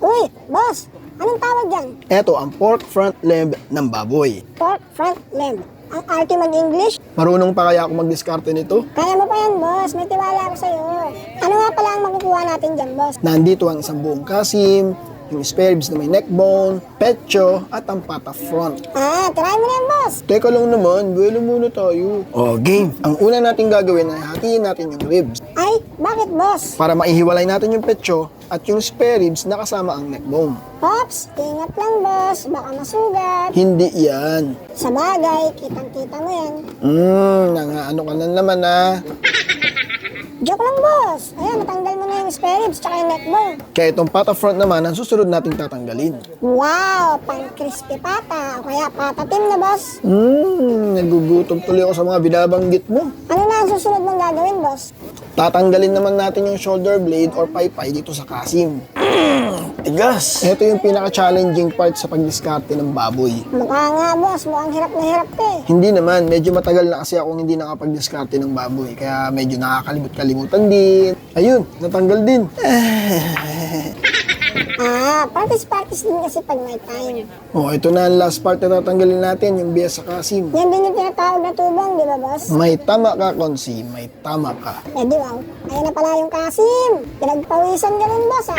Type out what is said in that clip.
Uy, boss! Anong tawag dyan? Ito ang pork front limb ng baboy. Pork front limb. Ang arte mag-English? Marunong pa kaya ako magdiskarte nito? Kaya mo pa yan, boss. May tiwala ako sa'yo. Ano nga pala ang makukuha natin dyan, boss? Nandito ang isang buong kasim, yung spare ribs na may neck bone, pecho, at ang pata front. Try mo na yan, boss. Teka lang naman, buwelo muna tayo. O, game. Ang una nating gagawin ay hatiin natin yung ribs Ay, bakit, boss? para maihiwalay natin yung pecho at yung spare ribs na kasama ang neck bone. Pops, ingat lang, boss. Baka masugat. Hindi yan. Sa bagay, kitang-kita mo yan. Ano ka na naman ah. Joke lang, boss. Ayan, natanggal mo na yung spare ribs tsaka yung neck bone. Kaya itong pata front naman ang susunod nating tatanggalin. Wow, pang crispy pata. O kaya patatim na, boss. Nagugutom tuloy ako sa mga binabanggit mo. Ano na ang susunod mong gagawin, boss? Tatanggalin naman natin yung shoulder blade or paypay dito sa kasim. Tigas! Ito yung pinaka-challenging part sa pagdiskarte ng baboy. Mukha nga, boss. Mukhang hirap na hirap ka eh. Hindi naman, medyo matagal na kasi akong hindi nakapagdiskarte ng baboy. Kaya medyo nakakalimut-kalimutan din. Ayun, natanggal din. Practice din kasi pag may time. Ito na ang last part na tatanggalin natin, yung bias sa kasim. Yan din yung tinatawag na tubong, di ba, boss? May tama ka, Konsi. May tama ka. Eh, di wow. Ayan na pala yung kasim. Pinagpawisan ka rin, boss, ah.